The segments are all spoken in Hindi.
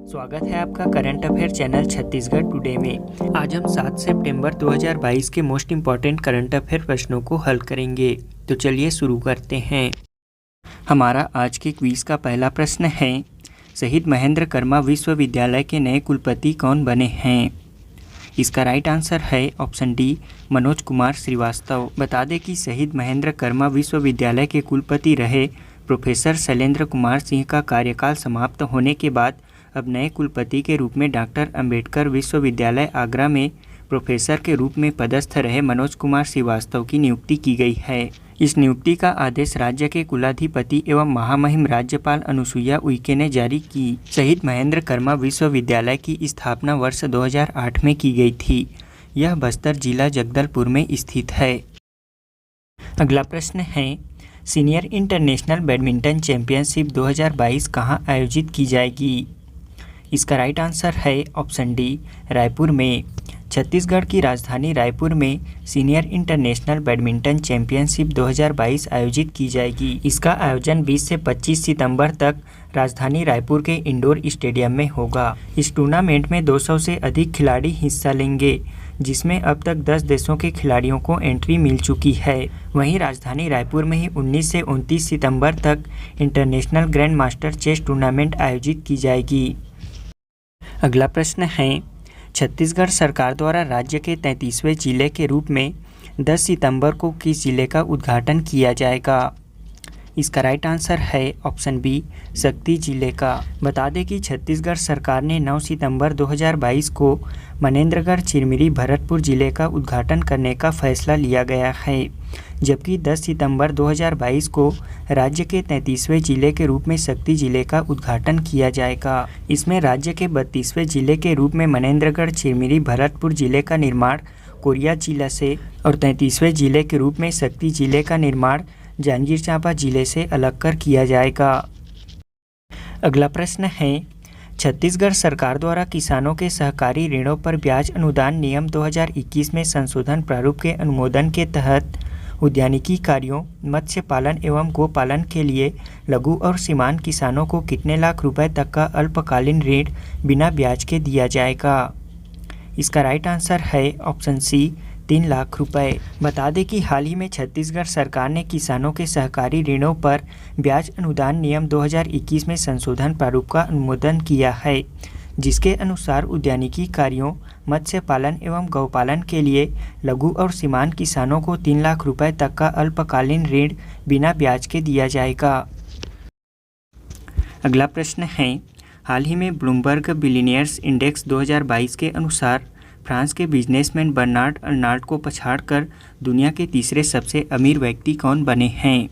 स्वागत है आपका current affair channel Chhattisgarh today में। आज हम 7 सितंबर 2022 के मोस्ट इम्पॉर्टेंट करंट अफेयर प्रश्नों को हल करेंगे। तो चलिए शुरू करते हैं। हमारा आज के क्विज का पहला प्रश्न है, शहीद महेंद्र कर्मा विश्वविद्यालय के नए कुलपति कौन बने हैं? इसका राइट आंसर है ऑप्शन डी, मनोज कुमार श्रीवास्तव। बता दें कि शहीद महेंद्र कर्मा विश्वविद्यालय के कुलपति रहे प्रोफेसर शैलेंद्र कुमार सिंह का कार्यकाल समाप्त होने के बाद अब नए कुलपति के रूप में डॉक्टर अंबेडकर विश्वविद्यालय आगरा में प्रोफेसर के रूप में पदस्थ रहे मनोज कुमार श्रीवास्तव की नियुक्ति की गई है। इस नियुक्ति का आदेश राज्य के कुलाधिपति एवं महामहिम राज्यपाल अनुसुईया उइके ने जारी की। शहीद महेंद्र कर्मा विश्वविद्यालय की स्थापना वर्ष 2008 में की गई थी। यह बस्तर जिला जगदलपुर में स्थित है। अगला प्रश्न है, सीनियर इंटरनेशनल बैडमिंटन चैंपियनशिप 2022 कहाँ आयोजित की जाएगी? इसका राइट आंसर है ऑप्शन डी, रायपुर में। छत्तीसगढ़ की राजधानी रायपुर में सीनियर इंटरनेशनल बैडमिंटन चैंपियनशिप 2022 आयोजित की जाएगी। इसका आयोजन 20 से 25 सितंबर तक राजधानी रायपुर के इंडोर स्टेडियम में होगा। इस टूर्नामेंट में 200 से अधिक खिलाड़ी हिस्सा लेंगे, जिसमें अब तक 10 देशों के खिलाड़ियों को एंट्री मिल चुकी है। वहीं राजधानी रायपुर में ही 19 से 29 सितंबर तक international grandmaster chess tournament आयोजित की जाएगी। अगला प्रश्न है, छत्तीसगढ़ सरकार द्वारा राज्य के 33वें जिले के रूप में 10 सितंबर को किस जिले का उद्घाटन किया जाएगा? इसका राइट आंसर है ऑप्शन बी, शक्ति जिले का। बता दें कि छत्तीसगढ़ सरकार ने 9 सितंबर 2022 को मनेन्द्रगढ़ चिरमिरी भरतपुर जिले का उद्घाटन करने का फैसला लिया गया है, जबकि 10 सितंबर 2022 को राज्य के 33वें जिले के रूप में शक्ति जिले का उद्घाटन किया जाएगा। इसमें राज्य के 32वें जिले के रूप में मनेन्द्रगढ़ चिरमिरी भरतपुर जिले का निर्माण कोरिया जिला से और 33वें जिले के रूप में शक्ति जिले का निर्माण जांजगीर चांपा जिले से अलग कर किया जाएगा। अगला प्रश्न है, छत्तीसगढ़ सरकार द्वारा किसानों के सहकारी ऋणों पर ब्याज अनुदान नियम 2021 में संशोधन प्रारूप के अनुमोदन के तहत उद्यानिकी कार्यों, मत्स्य पालन एवं गोपालन के लिए लघु और सीमांत किसानों को कितने लाख रुपए तक का अल्पकालीन ऋण बिना ब्याज के दिया जाएगा? इसका राइट आंसर है ऑप्शन सी, 3 लाख रुपए। बता दें कि हाल ही में छत्तीसगढ़ सरकार ने किसानों के सहकारी ऋणों पर ब्याज अनुदान नियम 2021 में संशोधन प्रारूप का अनुमोदन किया है, जिसके अनुसार उद्यानिकी कार्यों, मत्स्य पालन एवं गौपालन के लिए लघु और सीमांत किसानों को 3 लाख रुपए तक का अल्पकालीन ऋण बिना ब्याज के दिया जाएगा। अगला प्रश्न है, हाल ही में ब्लूमबर्ग बिलियनियर्स इंडेक्स 2022 के अनुसार फ्रांस के बिजनेसमैन बर्नार्ड अर्नाल्ड को पछाड़कर दुनिया के तीसरे सबसे अमीर व्यक्ति कौन बने हैं?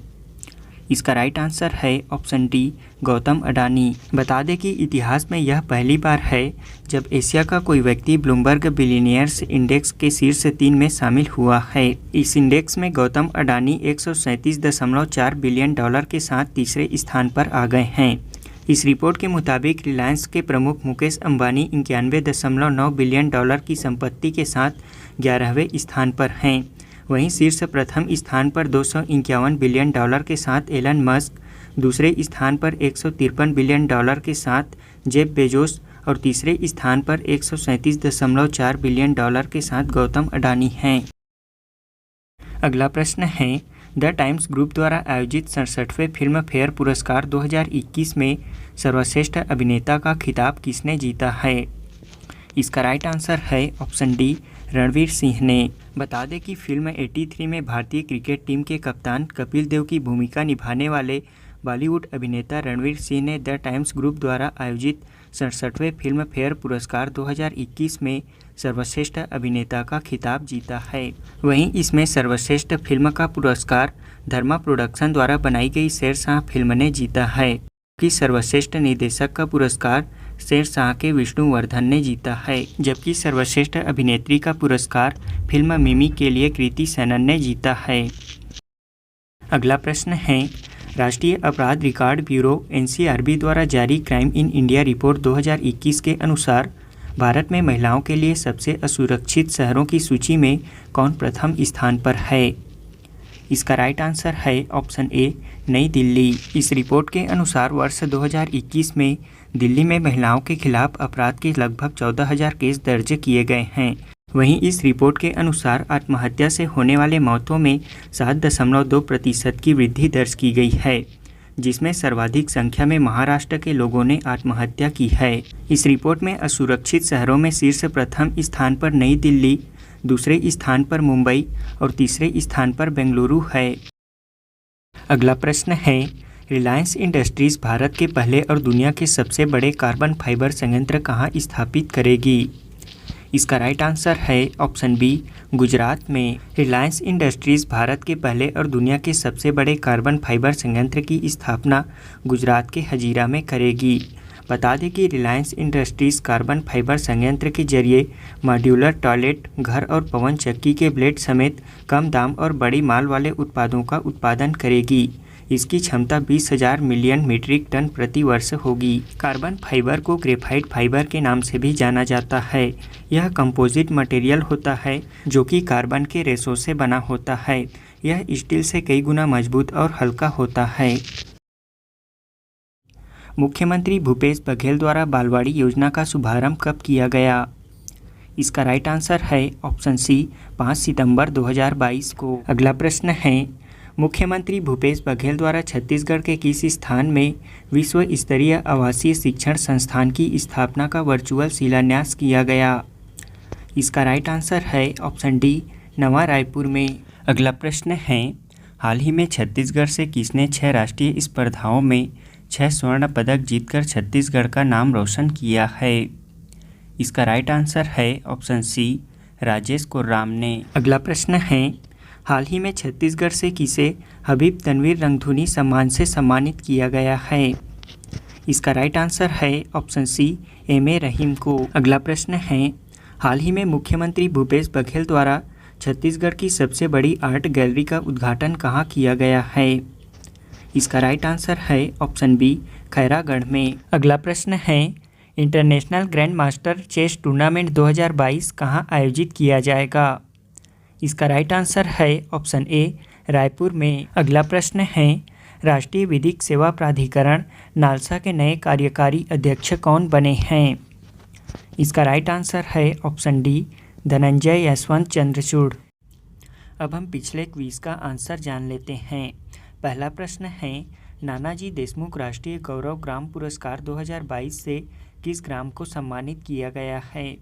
इसका राइट आंसर है ऑप्शन डी, गौतम अडानी। बता दें कि इतिहास में यह पहली बार है जब एशिया का कोई व्यक्ति ब्लूमबर्ग बिलियनियर्स इंडेक्स के शीर्ष 3 में शामिल हुआ है। इस इंडेक्स में गौतम अडानी 137.4 बिलियन डॉलर के साथ तीसरे स्थान पर आ गए हैं। इस रिपोर्ट के मुताबिक रिलायंस के प्रमुख मुकेश अंबानी 91.9 बिलियन डॉलर की संपत्ति के साथ 11वें स्थान पर हैं। वहीं शीर्ष प्रथम स्थान पर 251 बिलियन डॉलर के साथ एलन मस्क, दूसरे स्थान पर 153 बिलियन डॉलर के साथ जेफ बेजोस और तीसरे स्थान पर 137.4 बिलियन डॉलर के साथ गौतम अडानी हैं। अगला प्रश्न है, द टाइम्स ग्रुप द्वारा आयोजित 67वें फिल्म फेयर पुरस्कार 2021 में सर्वश्रेष्ठ अभिनेता का खिताब किसने जीता है? इसका राइट आंसर है ऑप्शन डी, रणवीर सिंह ने। बता दें कि फिल्म 83 में भारतीय क्रिकेट टीम के कप्तान कपिल देव की भूमिका निभाने वाले बॉलीवुड अभिनेता रणवीर सिंह ने द टाइम्स ग्रुप द्वारा आयोजित 67वें फिल्म फेयर पुरस्कार 2021 में सर्वश्रेष्ठ अभिनेता का खिताब जीता है। वहीं इसमें सर्वश्रेष्ठ फिल्म का पुरस्कार धर्मा प्रोडक्शन द्वारा बनाई गई शेरशाह फिल्म ने जीता है, कि सर्वश्रेष्ठ निर्देशक का पुरस्कार शेरशाह के विष्णुवर्धन ने जीता है, जबकि सर्वश्रेष्ठ अभिनेत्री का पुरस्कार फिल्म मिमी के लिए कृति सेनन ने जीता है। अगला प्रश्न है, राष्ट्रीय अपराध रिकॉर्ड ब्यूरो NCRB द्वारा जारी क्राइम इन इंडिया रिपोर्ट 2021 के अनुसार भारत में महिलाओं के लिए सबसे असुरक्षित शहरों की सूची में कौन प्रथम स्थान पर है? इसका राइट आंसर है ऑप्शन ए, नई दिल्ली। इस रिपोर्ट के अनुसार वर्ष 2021 में दिल्ली में महिलाओं के खिलाफ अपराध के लगभग 14,000 केस दर्ज किए गए हैं। वहीं इस रिपोर्ट के अनुसार आत्महत्या से होने वाले मौतों में 7.2% की वृद्धि दर्ज की गई है, जिसमें सर्वाधिक संख्या में महाराष्ट्र के लोगों ने आत्महत्या की है। इस रिपोर्ट में असुरक्षित शहरों में शीर्ष प्रथम स्थान पर नई दिल्ली, दूसरे स्थान पर मुंबई और तीसरे स्थान पर बेंगलुरु है। अगला प्रश्न है, रिलायंस इंडस्ट्रीज भारत के पहले और दुनिया के सबसे बड़े कार्बन फाइबर संयंत्र कहाँ स्थापित करेगी? इसका राइट आंसर है ऑप्शन बी, गुजरात में। रिलायंस इंडस्ट्रीज भारत के पहले और दुनिया के सबसे बड़े कार्बन फाइबर संयंत्र की स्थापना गुजरात के हजीरा में करेगी। बता दें कि रिलायंस इंडस्ट्रीज कार्बन फाइबर संयंत्र के जरिए मॉड्यूलर टॉयलेट, घर और पवन चक्की के ब्लेड समेत कम दाम और बड़ी माल वाले उत्पादों का उत्पादन करेगी। इसकी क्षमता 20,000 मिलियन मीट्रिक टन प्रति वर्ष होगी। कार्बन फाइबर को ग्रेफाइट फाइबर के नाम से भी जाना जाता है। यह कंपोजिट मटेरियल होता है जो कि कार्बन के रेशों से बना होता है। यह स्टील से कई गुना मजबूत और हल्का होता है। मुख्यमंत्री भूपेश बघेल द्वारा बालवाड़ी योजना का शुभारंभ कब किया गया? इसका राइट आंसर है ऑप्शन सी, 5 सितंबर 2022 को। अगला प्रश्न है, मुख्यमंत्री भूपेश बघेल द्वारा छत्तीसगढ़ के किस स्थान में विश्व स्तरीय आवासीय शिक्षण संस्थान की स्थापना का वर्चुअल शिलान्यास किया गया? इसका राइट आंसर है ऑप्शन डी, नवा रायपुर में। अगला प्रश्न है, हाल ही में छत्तीसगढ़ से किसने 6 राष्ट्रीय स्पर्धाओं में 6 स्वर्ण पदक जीतकर छत्तीसगढ़ का नाम रोशन किया है? इसका राइट आंसर है ऑप्शन सी, राजेश कुर्राम ने। अगला प्रश्न है, हाल ही में छत्तीसगढ़ से किसे हबीब तनवीर रंगधुनी सम्मान से सम्मानित किया गया है? इसका राइट आंसर है ऑप्शन सी, एम.ए. रहीम को। अगला प्रश्न है, हाल ही में मुख्यमंत्री भूपेश बघेल द्वारा छत्तीसगढ़ की सबसे बड़ी आर्ट गैलरी का उद्घाटन कहाँ किया गया है? इसका राइट आंसर है ऑप्शन बी, खैरागढ़ में। अगला प्रश्न है, international grandmaster chess tournament 2022 कहाँ आयोजित किया जाएगा? इसका राइट आंसर है ऑप्शन ए, रायपुर में। अगला प्रश्न है, राष्ट्रीय विधिक सेवा प्राधिकरण नालसा के नए कार्यकारी अध्यक्ष कौन बने हैं? इसका राइट आंसर है ऑप्शन डी, धनंजय यशवंत चंद्रचूड़। अब हम पिछले क्विज का आंसर जान लेते हैं। पहला प्रश्न है, नानाजी देशमुख राष्ट्रीय गौरव ग्राम पुरस्कार 2022 से किस ग्राम को सम्मानित किया गया है?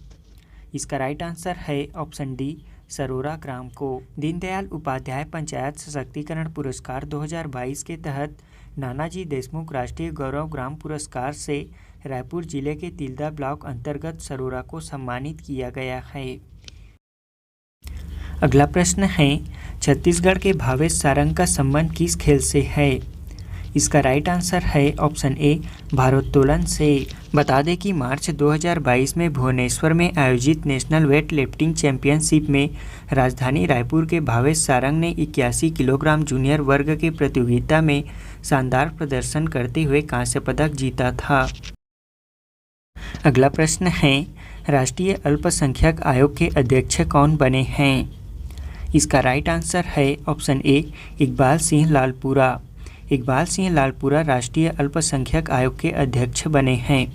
इसका राइट आंसर है ऑप्शन डी, सरोरा ग्राम को। दीनदयाल उपाध्याय पंचायत सशक्तिकरण पुरस्कार 2022 के तहत नानाजी देशमुख राष्ट्रीय गौरव ग्राम पुरस्कार से रायपुर जिले के तिल्दा ब्लॉक अंतर्गत सरोरा को सम्मानित किया गया है। अगला प्रश्न है, छत्तीसगढ़ के भावेश सारंग का संबंध किस खेल से है? इसका राइट आंसर है ऑप्शन ए, भारोत्तोलन से। बता दें कि मार्च 2022 में भुवनेश्वर में आयोजित नेशनल वेट लिफ्टिंग चैंपियनशिप में राजधानी रायपुर के भावेश सारंग ने 81 किलोग्राम जूनियर वर्ग के प्रतियोगिता में शानदार प्रदर्शन करते हुए कांस्य पदक जीता था। अगला प्रश्न है, राष्ट्रीय अल्पसंख्यक आयोग के अध्यक्ष कौन बने हैं? इसका राइट आंसर है ऑप्शन ए, इकबाल सिंह लालपुरा। इकबाल सिंह लालपुरा राष्ट्रीय अल्पसंख्यक आयोग के अध्यक्ष बने हैं।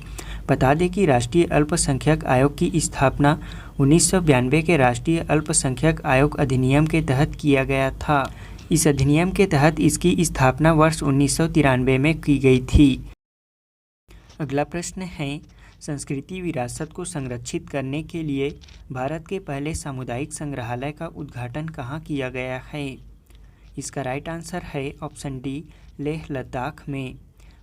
बता दें कि राष्ट्रीय अल्पसंख्यक आयोग की स्थापना 1992 के राष्ट्रीय अल्पसंख्यक आयोग अधिनियम के तहत किया गया था। इस अधिनियम के तहत इसकी स्थापना वर्ष 1993 में की गई थी। अगला प्रश्न है, संस्कृति विरासत को संरक्षित करने के लिए भारत के पहले सामुदायिक संग्रहालय का उद्घाटन कहाँ किया गया है? इसका राइट आंसर है ऑप्शन डी, लेह लद्दाख में।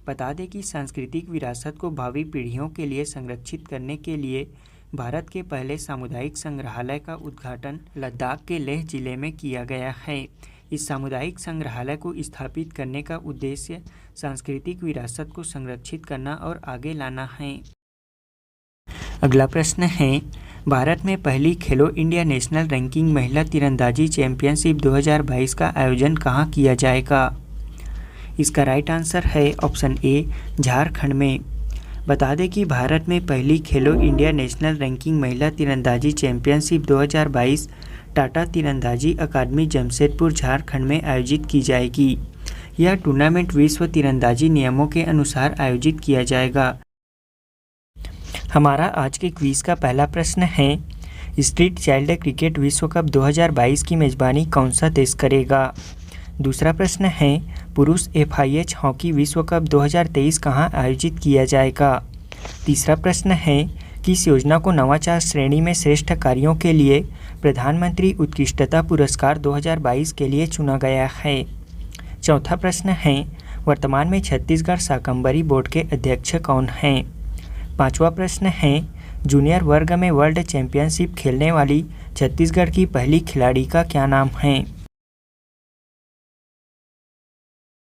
बता दें कि सांस्कृतिक विरासत को भावी पीढ़ियों के लिए संरक्षित करने के लिए भारत के पहले सामुदायिक संग्रहालय का उद्घाटन लद्दाख के लेह जिले में किया गया है। इस सामुदायिक संग्रहालय को स्थापित करने का उद्देश्य सांस्कृतिक विरासत को संरक्षित करना और आगे लाना है। अगला प्रश्न है, भारत में पहली खेलो इंडिया नेशनल रैंकिंग महिला तीरंदाजी चैंपियनशिप 2022 का आयोजन कहाँ किया जाएगा? इसका राइट आंसर है ऑप्शन ए, झारखंड में। बता दें कि भारत में पहली खेलो इंडिया नेशनल रैंकिंग महिला तीरंदाजी चैंपियनशिप 2022 टाटा तीरंदाजी अकादमी जमशेदपुर झारखंड में आयोजित की जाएगी। यह टूर्नामेंट विश्व तीरंदाजी नियमों के अनुसार आयोजित किया जाएगा। हमारा आज के क्विज़ का पहला प्रश्न है, स्ट्रीट चाइल्ड क्रिकेट विश्व कप 2022 की मेज़बानी कौन सा देश करेगा। दूसरा प्रश्न है, पुरुष FIH हॉकी विश्व कप 2023 कहाँ आयोजित किया जाएगा। तीसरा प्रश्न है, किस योजना को नवाचार श्रेणी में श्रेष्ठ कार्यों के लिए प्रधानमंत्री उत्कृष्टता पुरस्कार 2022 के लिए चुना गया है। चौथा प्रश्न है, वर्तमान में छत्तीसगढ़ शाकंभरी बोर्ड के अध्यक्ष कौन हैं। पांचवा प्रश्न है, जूनियर वर्ग में वर्ल्ड चैंपियनशिप खेलने वाली छत्तीसगढ़ की पहली खिलाड़ी का क्या नाम है।